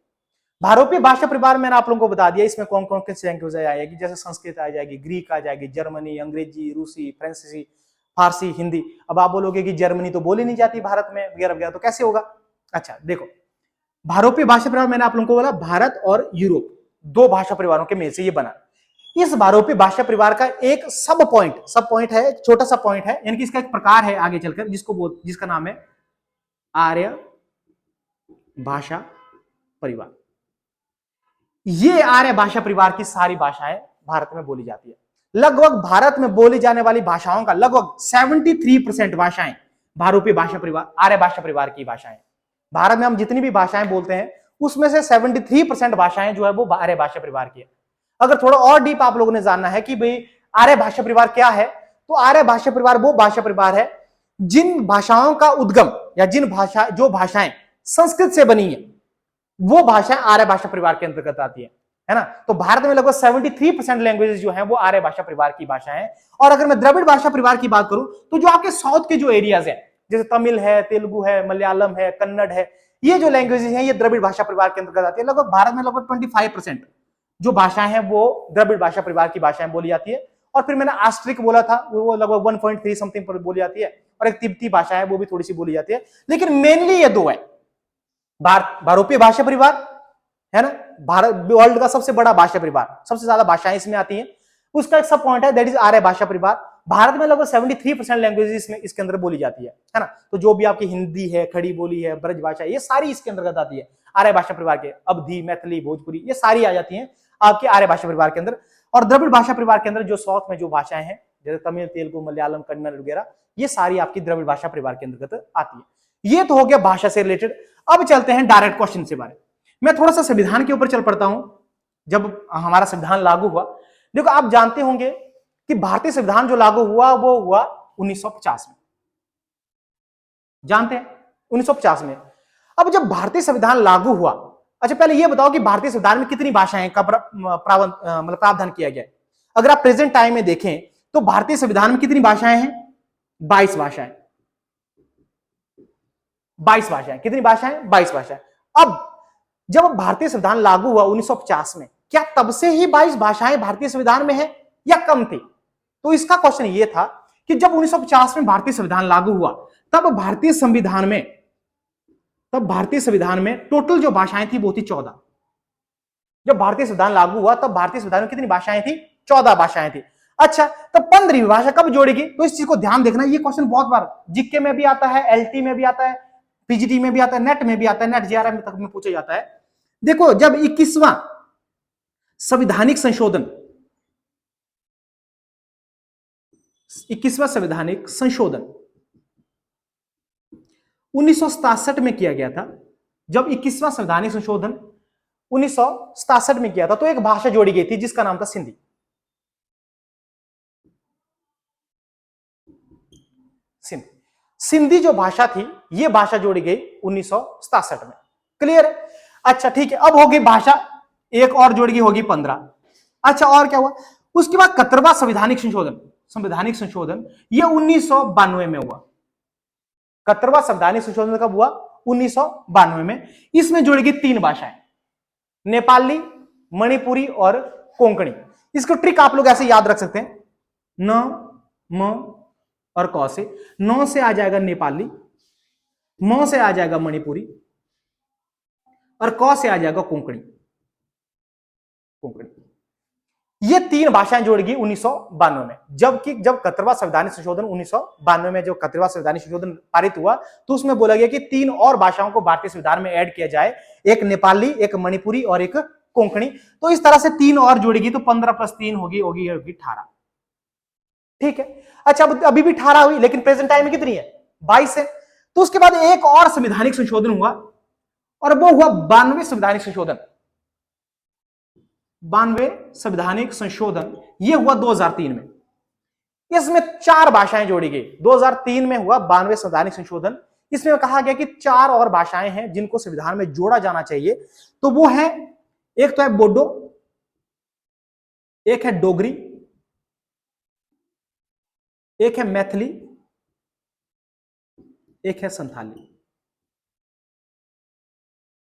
भारोपीय भाषा परिवार मैंने आप लोगों को बता दिया, इसमें कौन कौन सी लैंग्वेज आ जाएगी, जैसे संस्कृत आ जाएगी, ग्रीक आ जाएगी, जर्मनी, अंग्रेजी, रूसी, फ्रांसीसी, फारसी, हिंदी। अब आप बोलोगे कि जर्मनी तो बोली नहीं जाती भारत में वगैरह वगैरह, तो कैसे होगा। अच्छा देखो, भारोपीय भाषा परिवार मैंने आप लोगों को बोला भारत और यूरोप 2 भाषा परिवारों के मेल से ये बना। इस भारोपीय भाषा परिवार का एक सब पॉइंट है, छोटा सा पॉइंट है, यानी कि इसका एक प्रकार है आगे चलकर जिसका नाम है आर्य भाषा परिवार। ये आर्य भाषा परिवार की सारी भाषाएं भारत में बोली जाती है। लगभग भारत में बोली जाने वाली भाषाओं का लगभग 73% भाषाएं भारोपीय भाषा परिवार, आर्य भाषा परिवार की भाषाएं। भारत में हम जितनी भी भाषाएं बोलते हैं उसमें से 73% भाषाएं जो है वो आर्य भाषा परिवार की है। अगर थोड़ा और डीप आप लोगों ने जानना है कि भाई आर्य भाषा परिवार क्या है, तो आर्य भाषा परिवार वो भाषा परिवार है जिन भाषाओं का उद्गम या जो भाषाएं संस्कृत से बनी है वो भाषाएं आर्य भाषा परिवार के अंतर्गत आती है ना। तो भारत में लगभग 73% लैंग्वेजेस जो हैं वो आर्य भाषा परिवार की भाषाएं हैं। और अगर मैं द्रविड़ भाषा परिवार की बात करूं तो जो आपके साउथ के जो एरियाज हैं, जैसे तमिल है, तेलुगु है, मलयालम है, कन्नड़ है, ये जो लैंग्वेजेस हैं ये द्रविड़ भाषा परिवार के अंतर्गत आती है। लगभग भारत में लगभग 25% जो भाषाएं हैं वो द्रविड़ भाषा परिवार की भाषाएं बोली जाती है। और फिर मैंने आस्ट्रिक बोला था, वो लगभग 1.3 समथिंग पर बोली जाती है। और एक तिब्बती भाषा है वो भी थोड़ी सी बोली जाती है, लेकिन मेनली ये 2 है। भारोपीय भाषा परिवार है ना, भारत वर्ल्ड का सबसे बड़ा भाषा परिवार, सबसे ज्यादा भाषाएं इसमें आती हैं। उसका एक सब पॉइंट है दैट इज आर्य भाषा परिवार। भारत में लगभग 73% लैंग्वेजेस इसके अंदर बोली जाती है ना। तो जो भी आपकी हिंदी है, खड़ी बोली है, ब्रज भाषा, ये सारी इसके अंतर्गत आती है आर्य भाषा परिवार के। अवधी, मैथिली, भोजपुरी, ये सारी आ जाती हैं आपके आर्य भाषा परिवार के अंदर। और द्रविड़ भाषा परिवार के अंदर जो साउथ में जो भाषाएं हैं जैसे तमिल, तेलुगु, मलयालम, कन्नड़ वगैरह, ये सारी आपकी द्रविड़ भाषा परिवार के अंतर्गत आती है। ये तो हो गया भाषा से रिलेटेड। अब चलते हैं डायरेक्ट क्वेश्चन से बारे। मैं थोड़ा सा संविधान के ऊपर चल पड़ता हूं। जब हमारा संविधान लागू हुआ, देखो आप जानते होंगे कि भारतीय संविधान जो लागू हुआ वो हुआ 1950 में, जानते हैं 1950 में। अब जब भारतीय संविधान लागू हुआ, अच्छा पहले ये बताओ कि भारतीय संविधान में कितनी भाषाएं का प्रावधान किया गया है। अगर आप प्रेजेंट टाइम में देखें तो भारतीय संविधान में कितनी भाषाएं हैं, 22 भाषाएं। 22 भाषाएं, कितनी भाषाएं, 22 भाषाएं। अब जब भारतीय संविधान लागू हुआ 1950 में, क्या तब से ही 22 भाषाएं भारतीय संविधान में है या कम थी? तो इसका क्वेश्चन ये था कि जब 1950 में भारतीय संविधान लागू हुआ तब भारतीय संविधान में टोटल जो भाषाएं थी वो थी 14। जब भारतीय संविधान लागू हुआ तब भारतीय संविधान में कितनी भाषाएं थी? 14 भाषाएं थी। अच्छा, तो 15वीं भाषा कब जोड़ेगी? तो इस चीज को ध्यान देखना, ये क्वेश्चन बहुत बार जीके में भी आता है, एलटी में भी आता है, पीजीटी में भी आता है, नेट में भी आता है, नेट जेआरएफ तक में पूछा जाता है। देखो, जब 21वां संवैधानिक संशोधन 1967 में किया गया था, जब 21वां संवैधानिक संशोधन 1967 में किया था, तो एक भाषा जोड़ी गई थी जिसका नाम था सिंधी। सिंधी जो भाषा थी, यह भाषा जोड़ी गई 1967 में। क्लियर है? अच्छा ठीक है, अब होगी भाषा एक और जोड़ी गई, होगी 15। अच्छा, और क्या हुआ उसके बाद? 71वां संवैधानिक संशोधन यह 1992 में हुआ। 71वां संवैधानिक संशोधन कब हुआ? 1992 में। इसमें जोड़ी गई 3 भाषाएं, नेपाली, मणिपुरी और कोंकणी। इसको ट्रिक आप लोग ऐसे याद रख सकते हैं, न, म और क से। न से आ जाएगा नेपाली, म से आ जाएगा मणिपुरी और क से आ जाएगा कोंकणी। ये 3 भाषाएं जोड़ी गई 1992 में। जबकि जब 71वां संवैधानिक संशोधन 1992 में जो 71वां संवैधानिक संशोधन पारित हुआ तो उसमें बोला गया कि 3 और भाषाओं को भारतीय संविधान में ऐड किया जाए, एक नेपाली, एक मणिपुरी और एक कोंकणी। तो इस तरह से 3 और जोड़ेगी, तो 15 + 3 होगी 18। ठीक है। अच्छा, अभी भी 18 हुई, लेकिन प्रेजेंट टाइम में कितनी है? 22 है। तो उसके बाद एक और संवैधानिक संशोधन हुआ, और वो हुआ 92वें संवैधानिक संशोधन। 92वें संवैधानिक संशोधन यह हुआ 2003 में। इसमें 4 भाषाएं जोड़ी गई। 2003 में हुआ 92वें संवैधानिक संशोधन। इसमें कहा गया कि 4 और भाषाएं हैं जिनको संविधान में जोड़ा जाना चाहिए। तो वो है, एक तो है बोडो, एक है डोगरी, एक है मैथिली, एक है संथाली।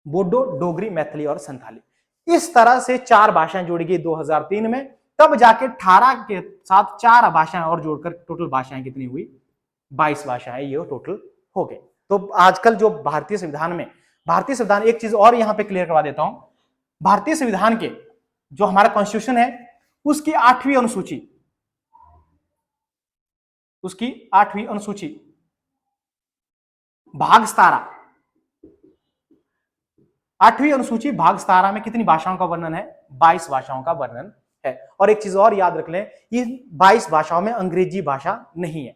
बोडो, डोगरी, मैथिली और संथाली। इस तरह से 4 भाषाएं जोड़ी गई 2003 में। तब जाके 18 के साथ 4 भाषाएं और जोड़कर टोटल भाषाएं कितनी हुई? 22 भाषाएं ये टोटल हो गए। तो आजकल जो भारतीय संविधान एक चीज और यहां पे क्लियर करवा देता हूं। भारतीय संविधान के जो हमारा कॉन्स्टिट्यूशन है उसकी 8वीं अनुसूची भाग 17, 8वीं अनुसूची भाग 17 में कितनी भाषाओं का वर्णन है? 22 भाषाओं का वर्णन है। और एक चीज और याद रख लें, ये 22 भाषाओं में अंग्रेजी भाषा नहीं है।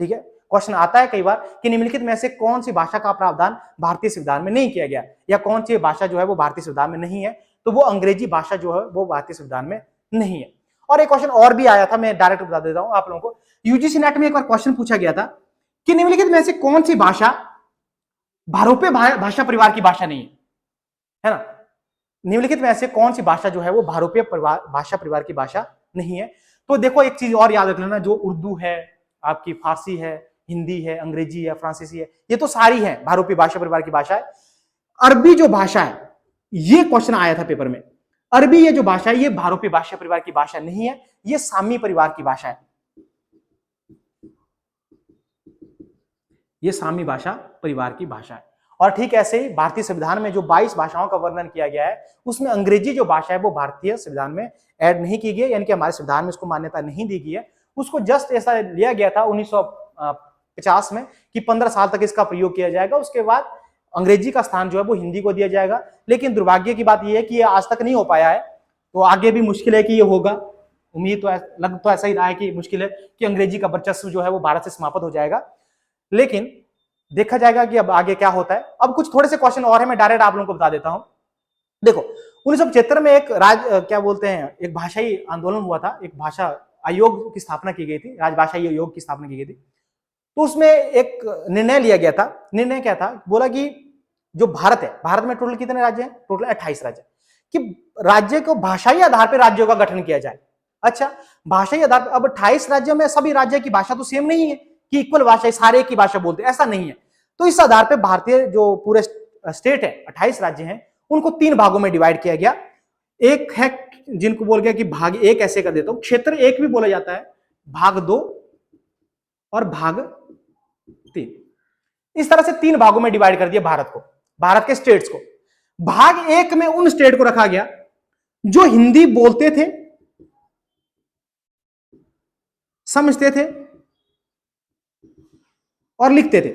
ठीक है, क्वेश्चन आता है कई बार कि निम्नलिखित में से कौन सी भाषा का प्रावधान भारतीय संविधान में नहीं किया गया, या कौन सी भाषा जो है वो भारतीय संविधान में नहीं है? तो वो अंग्रेजी भाषा जो है वो भारतीय संविधान में नहीं है। और एक क्वेश्चन और भी आया था, मैं डायरेक्ट बता देता हूं आप लोगों को। यूजीसी नेट में एक बार क्वेश्चन पूछा गया था कि निम्नलिखित में से कौन सी भाषा भारोपीय भाषा परिवार की भाषा नहीं है ना? निम्नलिखित में से कौन सी भाषा जो है वो भारोपीय भाषा परिवार की भाषा नहीं है? तो देखो, एक चीज और याद रख लेना, जो उर्दू है, आपकी फारसी है, हिंदी है, अंग्रेजी है, फ्रांसीसी है, ये तो सारी है भारोपीय भाषा परिवार की भाषा है। अरबी जो भाषा है, ये क्वेश्चन आया था पेपर में, अरबी ये जो भाषा है ये भारोपीय भाषा परिवार की भाषा नहीं है, ये सामी परिवार की भाषा है। ये सामी भाषा परिवार की भाषा है। और ठीक ऐसे ही भारतीय संविधान में जो 22 भाषाओं का वर्णन किया गया है, उसमें अंग्रेजी जो भाषा है वो भारतीय संविधान में ऐड नहीं की गई, यानी कि हमारे संविधान में उसको मान्यता नहीं दी गई है। उसको जस्ट ऐसा लिया गया था 1950 में कि 15 साल तक इसका प्रयोग किया जाएगा, उसके बाद अंग्रेजी का स्थान जो है वो हिंदी को दिया जाएगा। लेकिन दुर्भाग्य की बात यह है कि ये आज तक नहीं हो पाया है, तो आगे भी मुश्किल है कि ये होगा। उम्मीद तो लग तो ऐसा ही रहा है कि मुश्किल है कि अंग्रेजी का वर्चस्व जो है वो भारत से समाप्त हो जाएगा, लेकिन देखा जाएगा कि अब आगे क्या होता है। अब कुछ थोड़े से क्वेश्चन और है, मैं डायरेक्ट आप लोगों को बता देता हूं। देखो, 1975 में एक एक भाषाई आंदोलन हुआ था, एक भाषा आयोग की स्थापना की गई थी, राजभाषा आयोग की स्थापना की गई थी। तो उसमें एक निर्णय लिया गया था। निर्णय क्या था? बोला कि जो भारत है, भारत में टोटल कितने राज्य हैं? टोटल 28 राज्य, कि राज्य को भाषाई आधार पर राज्यों का गठन किया जाए। अच्छा, भाषाई आधार पर, अब 28 राज्यों में सभी राज्य की भाषा तो सेम नहीं है कि इक्वल भाषा सारे की भाषा बोलते, ऐसा नहीं है। तो इस आधार पर भारतीय जो पूरे स्टेट है, 28 राज्य हैं, उनको 3 भागों में डिवाइड किया गया। एक है जिनको बोल गया कि भाग 1 ऐसे कर देता हूं, क्षेत्र 1 भी बोला जाता है, भाग 2 और भाग 3। इस तरह से 3 भागों में डिवाइड कर दिया भारत को, भारत के स्टेट्स को। भाग 1 में उन स्टेट को रखा गया जो हिंदी बोलते थे, समझते थे और लिखते थे।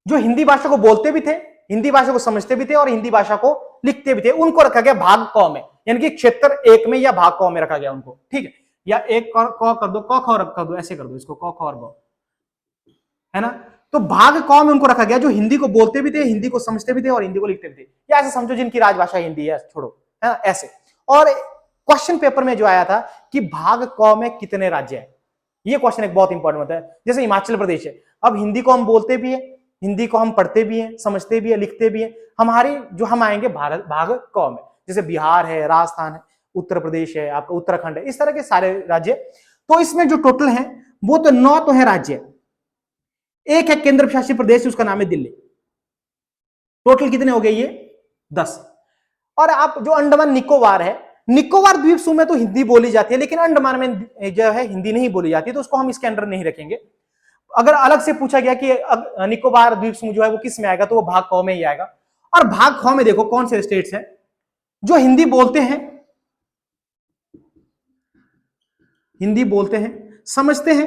जो हिंदी भाषा को बोलते भी थे, हिंदी भाषा को समझते भी थे और हिंदी भाषा को लिखते भी थे, उनको रखा गया भाग क में, यानी कि क्षेत्र 1 में या भाग क में रखा गया उनको। ठीक है, या एक क कर दो, क ख कर दो, ऐसे कर दो इसको, क ख और ग, है ना। तो भाग क में उनको रखा गया जो हिंदी को बोलते भी थे, हिंदी को समझते भी थे और हिंदी को लिखते भी थे, या ऐसे समझो जिनकी राजभाषा हिंदी है, छोड़ो, है ना, ऐसे। और क्वेश्चन पेपर में जो आया था कि भाग क में कितने राज्य है, ये क्वेश्चन एक बहुत इंपॉर्टेंट होता है। जैसे हिमाचल प्रदेश है, अब हिंदी को हम बोलते भी है, हिंदी को हम पढ़ते भी हैं, समझते भी है, लिखते भी हैं। हमारी जो हम आएंगे भारत भाग क में, जैसे बिहार है, राजस्थान है, उत्तर प्रदेश है, आपका उत्तराखंड है, इस तरह के सारे राज्य। तो इसमें जो टोटल है वो तो 9 तो है राज्य, एक है केंद्र शासित प्रदेश, उसका नाम है दिल्ली। टोटल कितने हो गए ये 10। और आप जो अंडमान निकोबार है, निकोबार द्वीप समूह में तो हिंदी बोली जाती है, लेकिन अंडमान में जो है हिंदी नहीं बोली जाती, तो उसको हम इसके अंडर नहीं रखेंगे। अगर अलग से पूछा गया कि निकोबार द्वीप समूह जो है वो किस में आएगा, तो वो भाग क में ही आएगा। और भाग ख में देखो कौन से स्टेट्स हैं जो हिंदी बोलते हैं, हिंदी बोलते हैं, समझते हैं,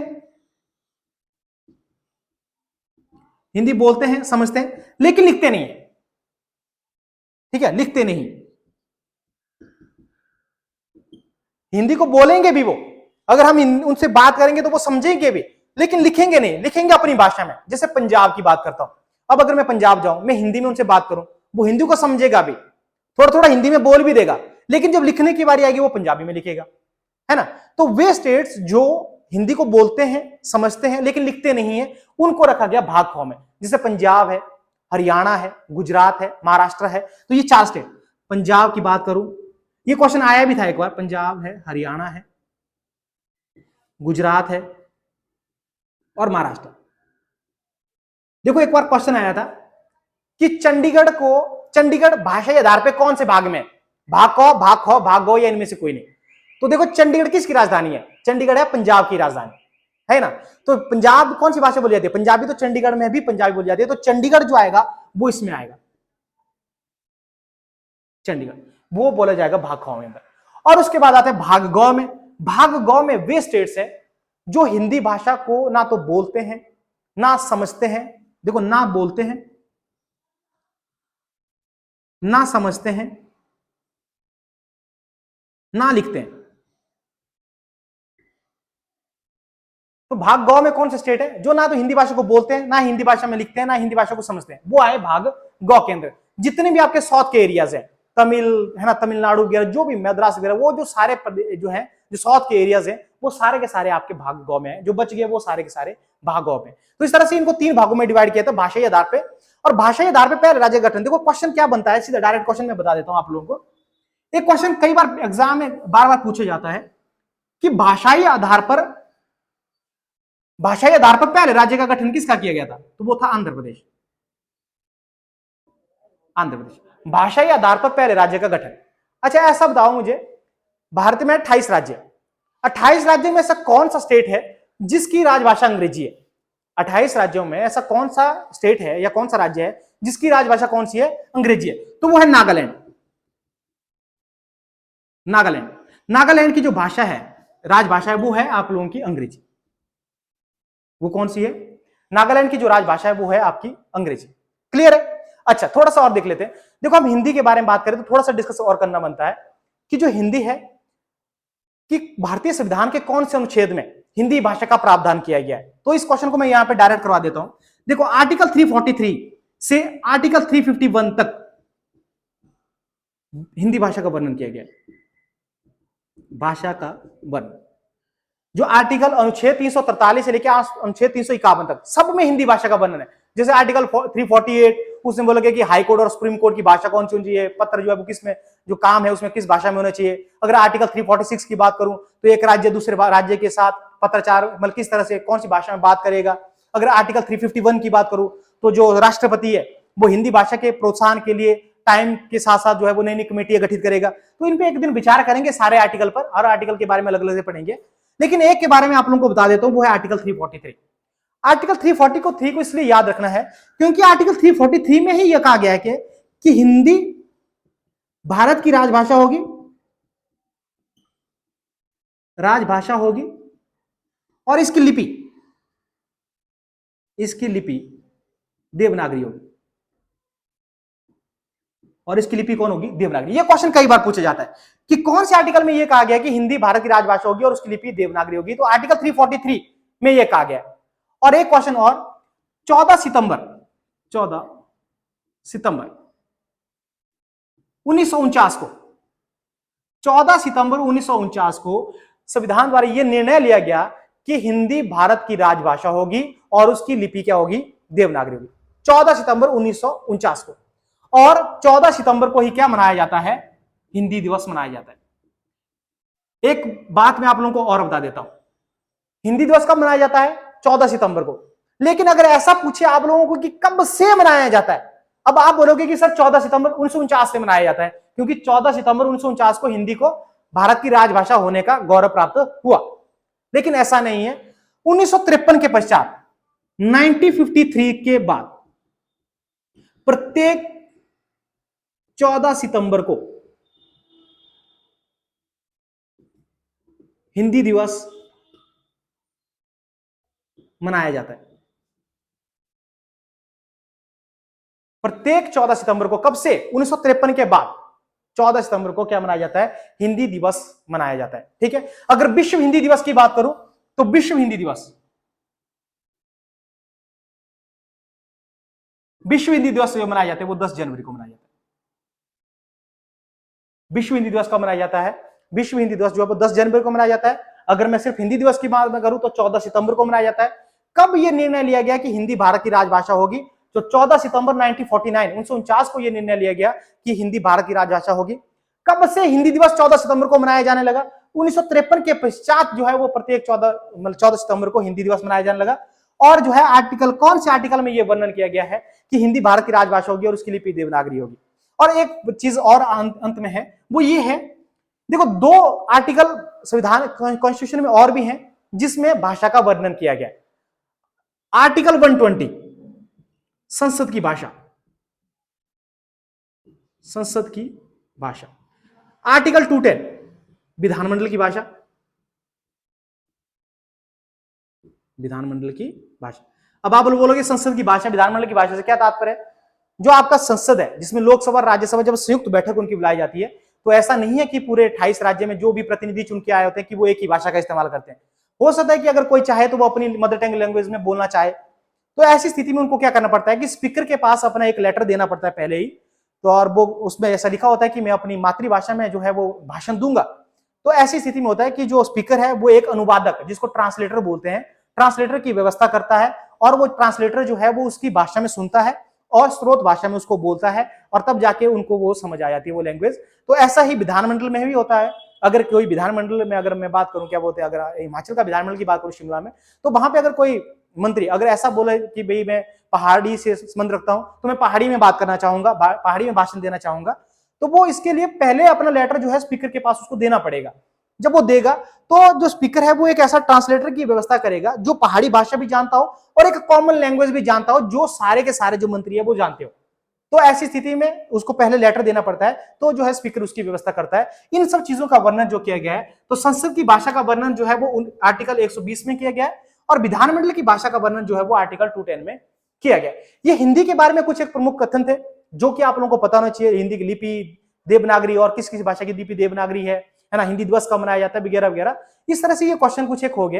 हिंदी बोलते हैं, समझते हैं, लेकिन लिखते नहीं है। ठीक है, लिखते नहीं, हिंदी को बोलेंगे भी वो, अगर हम उनसे बात करेंगे तो वो समझेंगे भी, लेकिन लिखेंगे नहीं, लिखेंगे अपनी भाषा में। जैसे पंजाब की बात करता हूं, अब अगर मैं पंजाब जाऊं, मैं हिंदी में उनसे बात करूं, वो हिंदी को समझेगा भी, थोड़ा थोड़ा हिंदी में बोल भी देगा, लेकिन जब लिखने की बारी आएगी वो पंजाबी में लिखेगा, है ना। तो वे स्टेट्स जो हिंदी को बोलते हैं, समझते हैं, लेकिन लिखते नहीं है, उनको रखा गया भाग ख में। जैसे पंजाब है, हरियाणा है, गुजरात है, महाराष्ट्र है, तो ये 4 स्टेट। पंजाब की बात करूं, ये क्वेश्चन आया भी था एक बार, पंजाब है, हरियाणा है, गुजरात है और महाराष्ट्र। देखो एक बार क्वेश्चन आया था कि चंडीगढ़ भाषा के आधार पे कौन से भाग में, भाग क, भाग ख, भाग गो, या इनमें से कोई नहीं। तो देखो चंडीगढ़ किसकी राजधानी है, चंडीगढ़ है पंजाब की राजधानी, है ना। तो पंजाब कौन सी भाषा बोली जाती है, पंजाबी, तो चंडीगढ़ में भी पंजाबी बोली जाती है, तो चंडीगढ़ जो आएगा वो इसमें आएगा, चंडीगढ़ वो बोला जाएगा भाग ख में। और उसके बाद आते हैं भाग ग में। भाग ग में वे स्टेट्स है जो हिंदी भाषा को ना तो बोलते हैं, ना समझते हैं, देखो ना बोलते हैं, ना समझते हैं, ना लिखते हैं। तो भाग ग में कौन से स्टेट है जो ना तो हिंदी भाषा को बोलते हैं, ना हिंदी भाषा में लिखते हैं, ना हिंदी भाषा को समझते हैं, वो आए भाग ग के अंदर। जितने भी आपके साउथ के एरियाज हैं, तमिल है ना, तमिलनाडु वगैरह, जो भी मद्रास वगैरह, वो जो सारे जो है जो साउथ के एरियाज हैं, वो सारे के सारे आपके भाग ग में है। जो बच गए वो सारे के सारे भाग ग में। तो इस तरह से इनको 3 भागों में डिवाइड किया था भाषाई आधार पे। और भाषाई आधार पे पहले राज्य गठन, देखो क्वेश्चन क्या बनता है, सीधा डायरेक्ट क्वेश्चन में बता देता हूं आप लोगों को। एक क्वेश्चन कई बार एग्जाम में बार बार पूछा जाता है कि भाषाई आधार पर पहले राज्य का गठन किसका किया गया था, तो वो था आंध्र प्रदेश। आंध्र प्रदेश भाषाई आधार पर पहले राज्य का गठन। अच्छा ऐसा बताओ मुझे, भारत में 28 राज्य, 28 राज्यों में ऐसा कौन सा स्टेट है जिसकी राजभाषा अंग्रेजी है? 28 राज्यों में ऐसा कौन सा स्टेट है या कौन सा राज्य है जिसकी राजभाषा कौन सी है, अंग्रेजी है? तो वो है नागालैंड। नागालैंड, नागालैंड की जो भाषा है, राजभाषा है, वो है आप लोगों की अंग्रेजी। वो कौन सी है? नागालैंड की जो राजभाषा है वो है आपकी अंग्रेजी। क्लियर है? अच्छा थोड़ा सा और देख लेते हैं। देखो हम हिंदी के बारे में बात करें तो थोड़ा सा डिस्कस और करना बनता है कि जो हिंदी है कि भारतीय संविधान के कौन से अनुच्छेद में हिंदी भाषा का प्रावधान किया गया है। तो इस क्वेश्चन को मैं यहां पे डायरेक्ट करवा देता हूं। देखो आर्टिकल 343 से आर्टिकल 351 तक हिंदी भाषा का वर्णन किया गया है। भाषा का वर्णन जो आर्टिकल अनुच्छेद 343 से लेकर अनुच्छेद 351 तक सब में हिंदी भाषा का वर्णन है। जैसे आर्टिकल 348 उसने बोला कि हाई कोर्ट और सुप्रीम कोर्ट की भाषा कौन सी होनी चाहिए, पत्र जो है वो किस में जो काम है उसमें किस भाषा में होना चाहिए। अगर आर्टिकल 346 की बात करूं तो एक राज्य दूसरे राज्य के साथ पत्राचार मतलब किस तरह से कौन सी भाषा में बात करेगा। अगर आर्टिकल 351 की बात करूं तो जो राष्ट्रपति है वो हिंदी भाषा के प्रोत्साहन के लिए टाइम के साथ साथ जो है वो नई नई कमेटियां गठित करेगा। तो इन पे एक दिन विचार करेंगे सारे आर्टिकल पर, हर आर्टिकल के बारे में अलग अलग से पढ़ेंगे। लेकिन एक के बारे में आप लोगों को बता देता हूं, वो है आर्टिकल 343। आर्टिकल 340 को 3 को इसलिए याद रखना है क्योंकि आर्टिकल 343 में ही यह कहा गया है कि हिंदी भारत की राजभाषा होगी, और इसकी लिपि देवनागरी होगी। और इसकी लिपि कौन होगी? देवनागरी। ये क्वेश्चन कई बार पूछा जाता है कि कौन से आर्टिकल में यह कहा गया कि हिंदी भारत की राजभाषा होगी और उसकी लिपि देवनागरी होगी। तो आर्टिकल 343 में यह कहा गया है। और एक क्वेश्चन और, 14 सितंबर 1949 को 14 सितंबर 1949 को संविधान द्वारा यह निर्णय लिया गया कि हिंदी भारत की राजभाषा होगी और उसकी लिपि क्या होगी? देवनागरी होगी। 14 सितंबर 1949 को। और 14 सितंबर को ही क्या मनाया जाता है? हिंदी दिवस मनाया जाता है। एक बात मैं आप लोगों को और बता देता हूं, हिंदी दिवस कब मनाया जाता है? 14 सितंबर को। लेकिन अगर ऐसा पूछे आप लोगों को कि कब से मनाया जाता है, अब आप बोलोगे कि सर 14 सितंबर 1949 से मनाया जाता है, क्योंकि 14 सितंबर 1949 को हिंदी को भारत की राजभाषा होने का गौरव प्राप्त हुआ। लेकिन ऐसा नहीं है। 1953 के पश्चात 1953 के बाद प्रत्येक 14 सितंबर को हिंदी दिवस मनाया जाता है। प्रत्येक 14 सितंबर को, कब से? 1953 के बाद 14 सितंबर को क्या मनाया जाता है? हिंदी दिवस मनाया जाता है। ठीक है। अगर विश्व हिंदी दिवस की बात करूं तो विश्व हिंदी दिवस जो मनाया जाता है वो 10 जनवरी को मनाया जाता है। विश्व हिंदी दिवस कब मनाया जाता है? विश्व हिंदी दिवस जो है वो 10 जनवरी को मनाया जाता है। अगर मैं सिर्फ हिंदी दिवस की बात करूं तो 14 सितंबर को मनाया जाता है। कब यह निर्णय लिया गया कि हिंदी भारत की राजभाषा होगी? तो 14 सितंबर 1949 को यह निर्णय लिया गया कि हिंदी भारत की राजभाषा होगी। कब से हिंदी दिवस 14 सितंबर को मनाया जाने लगा? 1953 के पश्चात जो है वो प्रत्येक 14 सितंबर को हिंदी दिवस मनाया जाने लगा। और जो है आर्टिकल, कौन से आर्टिकल में यह वर्णन किया गया है कि हिंदी भारत की राजभाषा होगी और उसकी लिपि देवनागरी होगी। और एक चीज और अंत में है, वो ये है, देखो 2 आर्टिकल संविधान कॉन्स्टिट्यूशन में और भी हैं जिसमें भाषा का वर्णन किया गया है। आर्टिकल 120 संसद की भाषा। आर्टिकल 210 विधानमंडल की भाषा। अब आप बोलोगे संसद की भाषा, विधानमंडल की भाषा से क्या तात्पर्य है? जो आपका संसद है जिसमें लोकसभा और राज्यसभा जब संयुक्त बैठक उनकी बुलाई जाती है, तो ऐसा नहीं है कि पूरे 28 राज्य में जो भी प्रतिनिधि चुन के आए होते हैं कि वो एक ही भाषा का इस्तेमाल करते हैं। हो सकता है कि अगर कोई चाहे तो वो अपनी मदर टंग लैंग्वेज में बोलना चाहे, तो ऐसी स्थिति में उनको क्या करना पड़ता है कि स्पीकर के पास अपना एक लेटर देना पड़ता है पहले ही। तो और वो उसमें ऐसा लिखा होता है कि मैं अपनी मातृभाषा में जो है वो भाषण दूंगा। तो ऐसी स्थिति में होता है कि जो स्पीकर है वो एक अनुवादक, जिसको ट्रांसलेटर बोलते हैं, ट्रांसलेटर की व्यवस्था करता है। और वो ट्रांसलेटर जो है वो उसकी भाषा में सुनता है और स्रोत भाषा में उसको बोलता है, और तब जाके उनको वो समझ आ जाती है वो लैंग्वेज। तो ऐसा ही विधानमंडल में भी होता है। अगर कोई विधानमंडल में, अगर मैं बात करूं क्या बोलते हैं, अगर हिमाचल का विधानमंडल की बात करूं शिमला में, तो वहां पे अगर कोई मंत्री अगर ऐसा बोले कि भाई मैं पहाड़ी से संबंध रखता हूं, तो मैं पहाड़ी में बात करना चाहूंगा, पहाड़ी में भाषण देना चाहूंगा, तो वो इसके लिए पहले अपना लेटर जो है स्पीकर के पास उसको देना पड़ेगा। जब वो देगा तो जो स्पीकर है वो एक ऐसा ट्रांसलेटर की व्यवस्था करेगा जो पहाड़ी भाषा भी जानता हो और एक कॉमन लैंग्वेज भी जानता हो, जो सारे के सारे जो मंत्री है वो जानते हो। तो ऐसी स्थिति में उसको पहले लेटर देना पड़ता है, तो जो है स्पीकर उसकी व्यवस्था करता है। इन सब चीजों का वर्णन जो किया गया है, तो संसद की भाषा का वर्णन जो है वो आर्टिकल 120 में किया गया है, और विधानमंडल की भाषा का वर्णन जो है वो आर्टिकल 210 में किया गया। ये हिंदी के बारे में कुछ एक प्रमुख कथन थे जो कि आप लोगों को पता होना चाहिए। हिंदी की लिपि देवनागरी, और किस किस भाषा की लिपि देवनागरी है ना, हिंदी दिवस कब मनाया जाता है, वगैरह वगैरह। इस तरह से ये क्वेश्चन कुछ एक हो गए।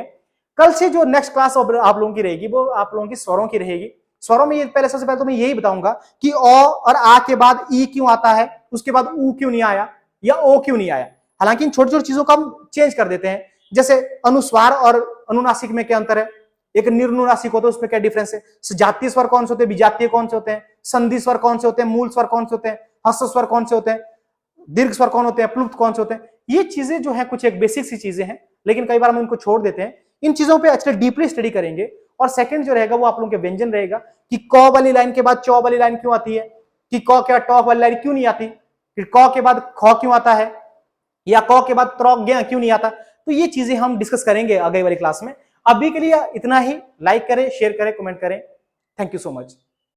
कल से जो नेक्स्ट क्लास आप लोगों की रहेगी वो आप लोगों की स्वरों की रहेगी। स्वरों में ये पहले, सबसे पहले तो मैं यही बताऊंगा कि ओ और आ के बाद ई क्यों आता है, उसके बाद ऊ क्यों नहीं आया या ओ क्यों नहीं आया। हालांकि इन छोटी छोटी चीजों को हम चेंज कर देते हैं, जैसे अनुस्वार और अनुनासिक में क्या अंतर है, एक निर्नुनासिक होता है उसमें क्या डिफरेंस है, जातीय स्वर कौन से होते हैं, विजातीय कौन से होते हैं, संधि स्वर कौन से होते हैं, मूल स्वर कौन से होते हैं, हस्त स्वर कौन से होते हैं, दीर्घ स्वर कौन होते हैं, प्लुप्त कौन से होते हैं। ये चीजें जो है कुछ एक बेसिक सी चीजें हैं, लेकिन कई बार हम इनको छोड़ देते हैं। इन चीजों पे अच्छे डीपली स्टडी करेंगे। और सेकंड जो रहेगा वो आप लोगों के व्यंजन रहेगा कि क वाली लाइन के बाद चौ वाली लाइन क्यों आती है, कि क के बाद टॉक वाली लाइन क्यों नहीं आती, फिर क के बाद ख क्यों आता है, या क के बाद त्रज्ञ क्यों नहीं आता। तो ये चीजें हम डिस्कस करेंगे अगली वाली क्लास में। अभी के लिए इतना ही। लाइक करें, शेयर करें, कमेंट करें। Thank you so much.